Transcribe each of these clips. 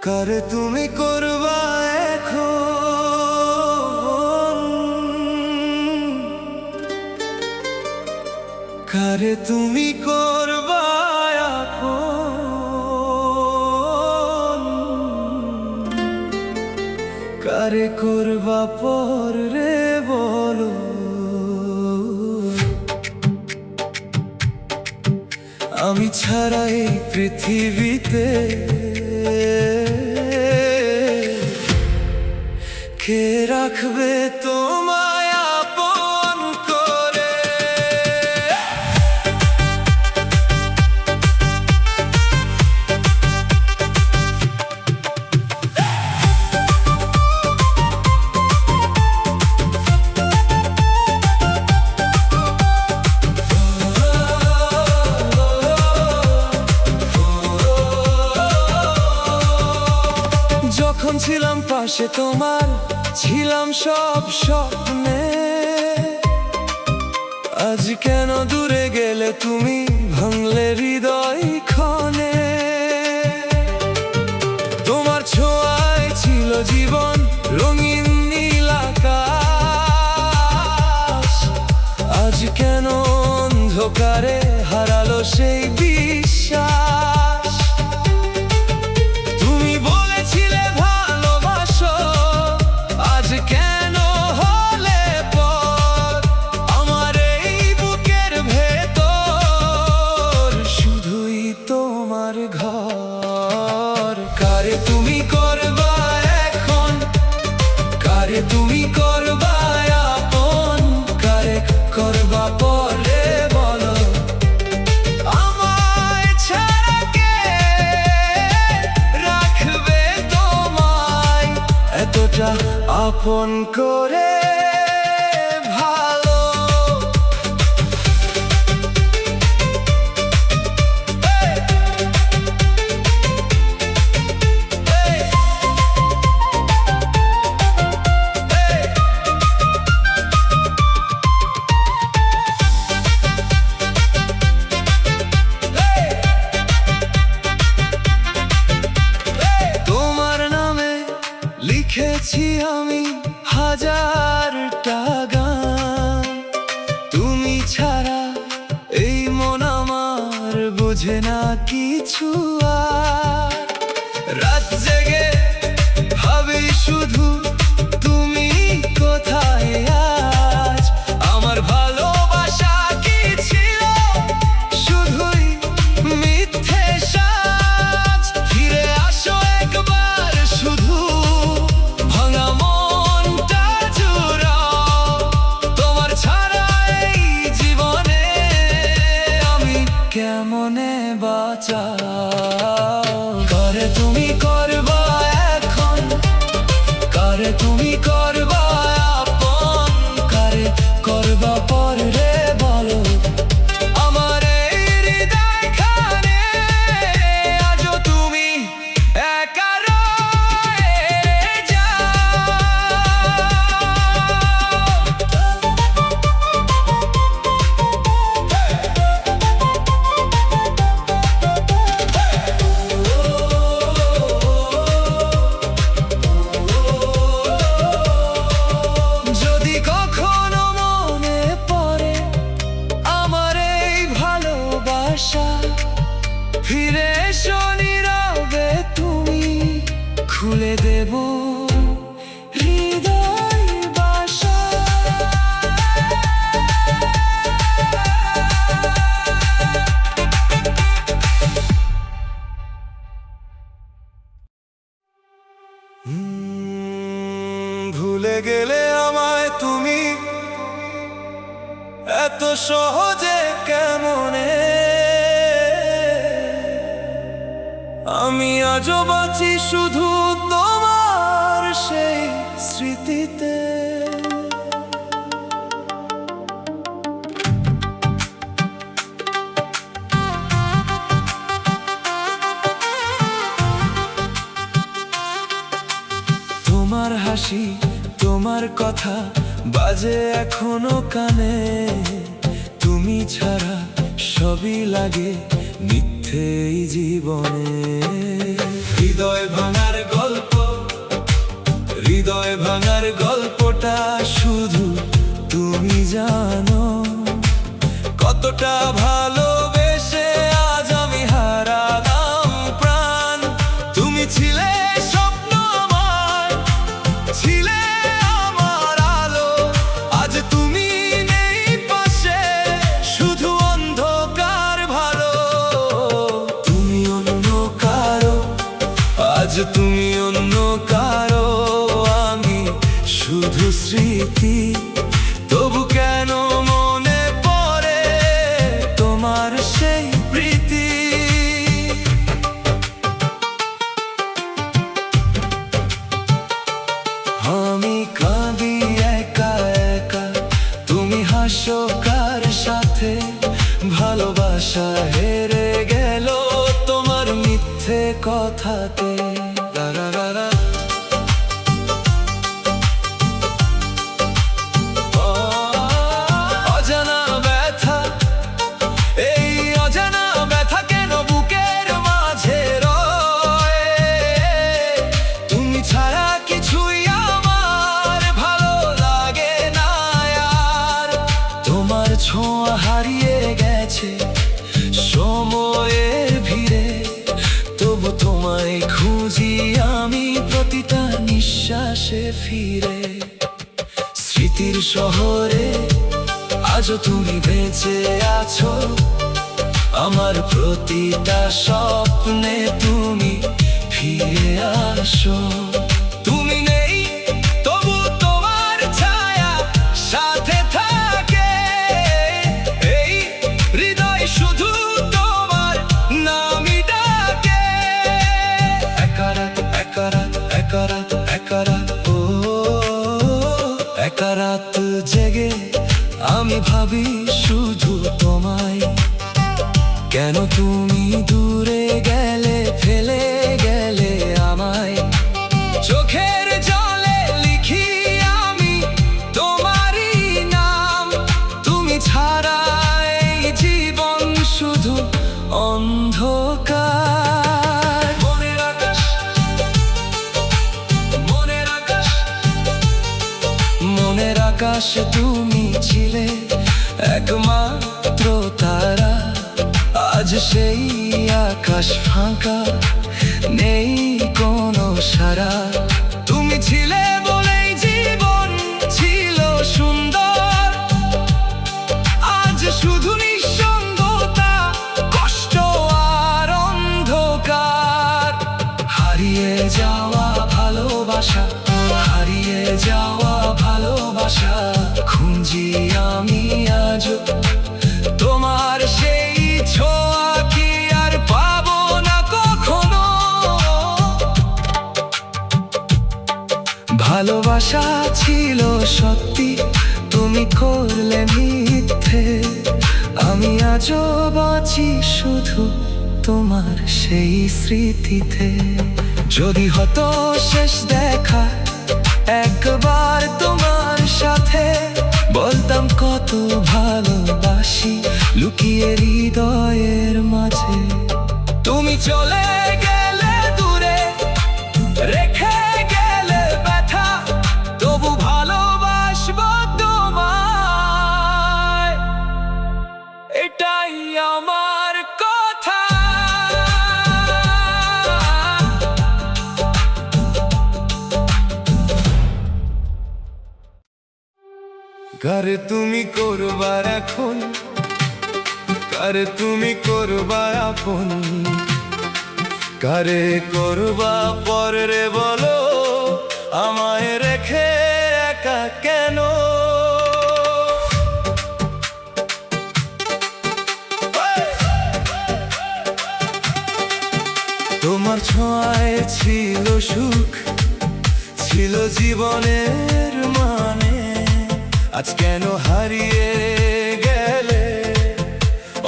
কারে তুমি করবা এখন, কারে তুমি করবা এখন, কারে করবা পর রে বলো। আমি ছাড়া এই পৃথিবীতে কে রাখবে তোমায় আপন করে। যখন ছিলাম পাশে তোমার, ছিলাম সব স্বপ্নে, আজ কেন দূরে গেলে তুমি, ভাঙলে হৃদয় ক্ষণে। তোমার ছোঁয়ায় ছিল জীবন, রঙিন নীল আকাশ, আজ কেন অন্ধকারে হারালো সেই বিশ্বাস। তুমি বলেছিলে ভালোবাসো, আজ কেন হলে পর, আমার এই বুকের ভেতর শুধুই তোমার ঘর। কারে তুমি করবা এখন, কারে তুমি করবা আপন, কারে করবা পরে বলো। আমায় ছাড়া কে রাখবে তোমায় এতটা আপন করে ভালো। তোমার নামে লিখেছি আমি হাজারটা গান, তুমি ছাড়া এই মন আমার বোঝে না কিছু আর। রাত জেগে ভাবি শুধু তুমি কোথায় আজ, আমার ভালোবাসা কি ছিল শুধুই মিথ্যে সাজ। ফিরে আসো একবার শুধু, ভাঙা মনটা জুড়াও, তোমার ছাড়া এই জীবনে আমি কেমনে বাঁচাও। কারে তুমি করবা এখন, কারে তুমি করবা আপন, কারে করবা পর রে বলো। আমার এই হৃদয় খানে আজও তুমি একা রয়ে যাও। যদি কখনো মনে পড়ে আমার এই ভালোবাসা, ফিরে এসো নীরবে তুমি, খুলে দেব হৃদয় বাসা। ভুলে গেলে আমায় তুমি এত সহজে কেমনে, আমি আজও বাঁচি শুধু তোমার সেই স্মৃতিতে। তোমার হাসি, তোমার কথা বাজে এখনো কানে, তুমি ছাড়া সবই লাগে মিথ্যে এই জীবনে। হৃদয় ভাঙার হৃদয় ভাঙার গল্পটা শুধু তুমি জানো। কতটা ভালোবেসে আজ আমি হারালাম প্রাণ। তুমি ছিলে স্বপ্ন আমার, ছিলে আমার আলো। আজ তুমি নেই পাশে, শুধু অন্ধকার ভালো। তুমি অন্য কারো, আজ তুমি অন্য কারো, আমি শুধু স্মৃতি। তবু কেন মনে পড়ে তোমার সেই প্রীতি। আমি কাঁদি একা একা, তুমি হাসো কার সাথে। ভালোবাসা হেরে গেল তোমার মিথ্যে কথাতে। অজানা ব্যথা, এই অজানা ব্যথা কেন বুকের মাঝে রয়। তুমি ছাড়া কিছুই আমার ভালো লাগে না আর। তোমার ছোঁয়া হারিয়ে গেছে সময়ের ভিড়ে, তবু তোমায় খুঁজি আমি প্রতিটা নিঃশ্বাসে ফিরে। স্মৃতির শহরে আজও তুমি বেঁচে আছো, আমার প্রতিটা স্বপ্নে তুমি ফিরে আসো। তুমি নেই তবু তোমার ছায়া সাথে থাকে, এই হৃদয় শুধু তোমার নামই ডাকে। একা রাত, একা রাত, একা রাত, একা রাত, ও একা রাত জেগে আমি ভাবি শুধু তোমায়। কেন তুমি দূরে গেলে, ফেলে গেলে আমায়। চোখের জলে লিখি আমি তোমারই নাম। তুমি ছাড়া এই জীবন শুধু অন্ধকার। মনের আকাশ, মনের আকাশ, মনের আকাশে তুমি ছিলে একমাত্র তারা। আজ সেই আকাশ ফাঁকা, নেই কোনো সারা। তুমি ছিলে বলেই জীবন ছিল সুন্দর, আজ শুধু নিঃসঙ্গতা, কষ্ট আর অন্ধকার। হারিয়ে যাওয়া ভালোবাসা, হারিয়ে যাওয়া ভালোবাসা খুঁজি আমি আজও। তোমার সেই ছোঁয়া কি আর পাবো না কখনো। ভালোবাসা ছিল সত্যি, তুমি করলে মিথ্যে। আমি আজও বাঁচি শুধু তোমার সেই স্মৃতিতে। যদি হতো শেষ দেখা একবার তোমার সাথে, বলতাম কত ভালোবাসি লুকিয়ে হৃদয়ের মাঝে। তুমি চলে গেলে দূরে, রেখে গেলে ব্যথা, তবু ভালোবাসবো তোমায়, এটাই আমার কথা। কারে তুমি করবার এখন, কারে তুমি করবা আপন, কারে করবা পরে রে বলো, আমায় রেখে একা কেন। তোমার ছোঁয়ায় ছিল সুখ, ছিল জীবনের মানে। আজ কেন হারিয়ে গেলে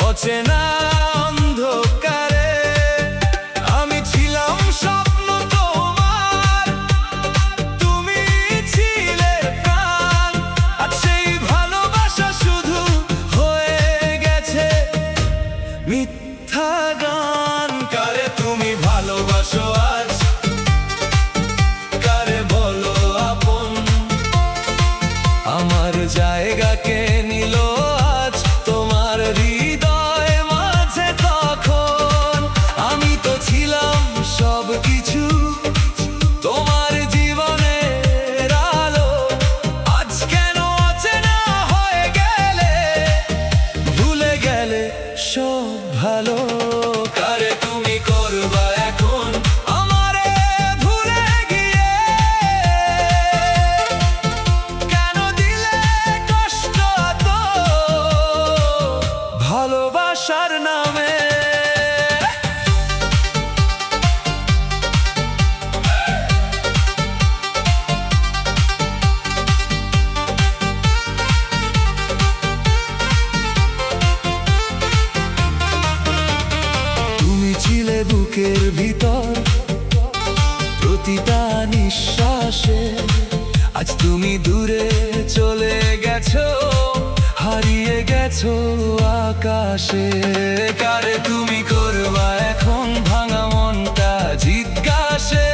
অচেনা অন্ধকারে। আমি ছিলাম স্বপ্ন তোমার, তুমি ছিলে প্রাণ। আজ সেই ভালোবাসা শুধু হয়ে গেছে মিথ্যা গান। কারে তুমি ভালোবাসো আজ, কারে বলো কিছু তোমার জীবনের আলো আজ কেন অচেনা হয়ে গেলে, ভুলে গেলে সব ভালো। কারে তুমি করবা এখন আমারে ভুলে গিয়ে, কেন দিলে কষ্ট এত ভালোবাসার নামে। ছিলে বুকের ভিতর প্রতিটা নিঃশ্বাসে, আজ তুমি দূরে চলে গেছো, হারিয়ে গেছো আকাশে। কারে তুমি করবা এখন ভাঙা মনটা জিজ্ঞাসে,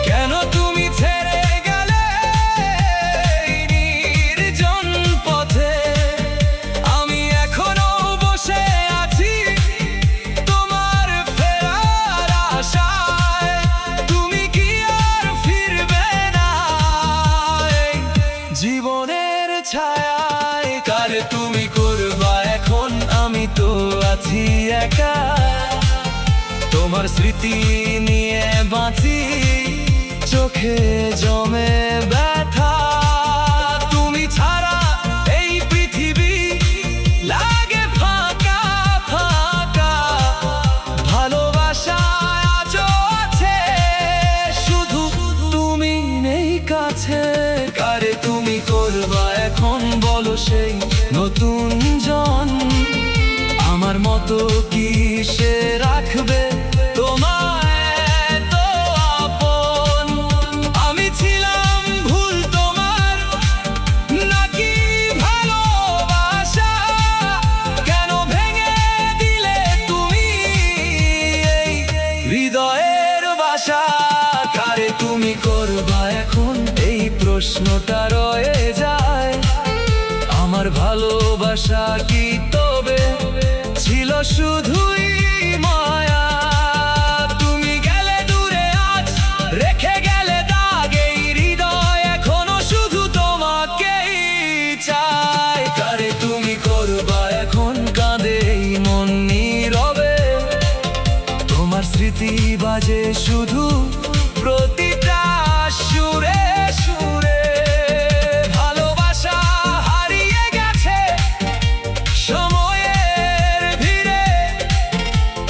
কেন তুমি ছেড়ে গেলে নির্জন পথে। আমি এখনো বসে আছি তোমার ফেরার আশায়, তুমি কি আর ফিরবে না এই জীবনের ছায়ায়। কারে তুমি করবা এখন আমি তো আছি একা, তোমার স্মৃতি নিয়ে বাঁচি, চোখে জমে ব্যথা। তুমি ছাড়া এই পৃথিবী লাগে ফাঁকা ফাঁকা, ভালোবাসা আজও আছে, শুধু তুমি নেই কাছে। কারে তুমি করবা এখন বলো সেই নতুন জন, আমার মতো কি সে রাখবে তোমায় তো আপন। আমি ছিলাম ভুল তোমার নাকি ভালোবাসা, কেন ভেঙে দিলে তুমি এই হৃদয়ের বাসা। কারে তুমি করবা এখন এই প্রশ্নটা রয়ে যায়, আমার ভালোবাসা কি তবে ছিল শুধুই মায়া। তুমি গেলে দূরে আজ রেখে গেলে দাগ, এই হৃদয় এখনো শুধু তোমাকেই চায়। কারে তুমি করবা এখন কাঁদে এই মন নীরবে, তোমার স্মৃতি বাজে শুধু প্রতিটা সুরে সুরে। ভালোবাসা হারিয়ে গেছে সময়ের ভিড়ে,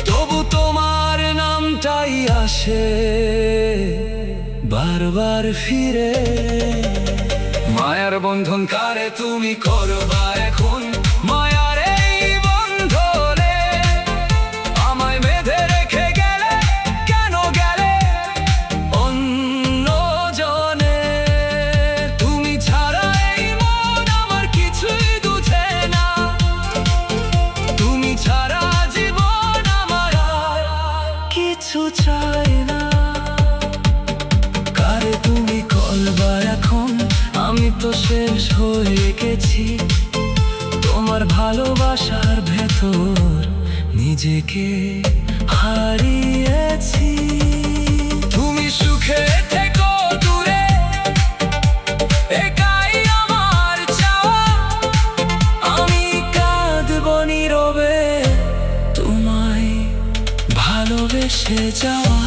তবু তোমার নামটাই আসে বারবার ফিরে। মায়ার বন্ধন কারে তুমি করবা এখন, মায়ার এই বন্ধনে আমায় বেঁধে রেখে গেলে, কেন গেলে অন্য জনে। তুমি ছাড়া এই মন আমার কিছুই বুঝে না, তুমি ছাড়া জীবন আমার আর কিছু চাই না। কারে তুমি করবা এখন আমি তো শেষ হয়ে গেছি, তোমার ভালোবাসার ভেতর নিজেকে হারিয়েছি। তুমি সুখে থেকো দূরে, একাই আমার চাওয়া, আমি কাঁদবো নীরবে তোমায় ভালোবেসে যাওয়া।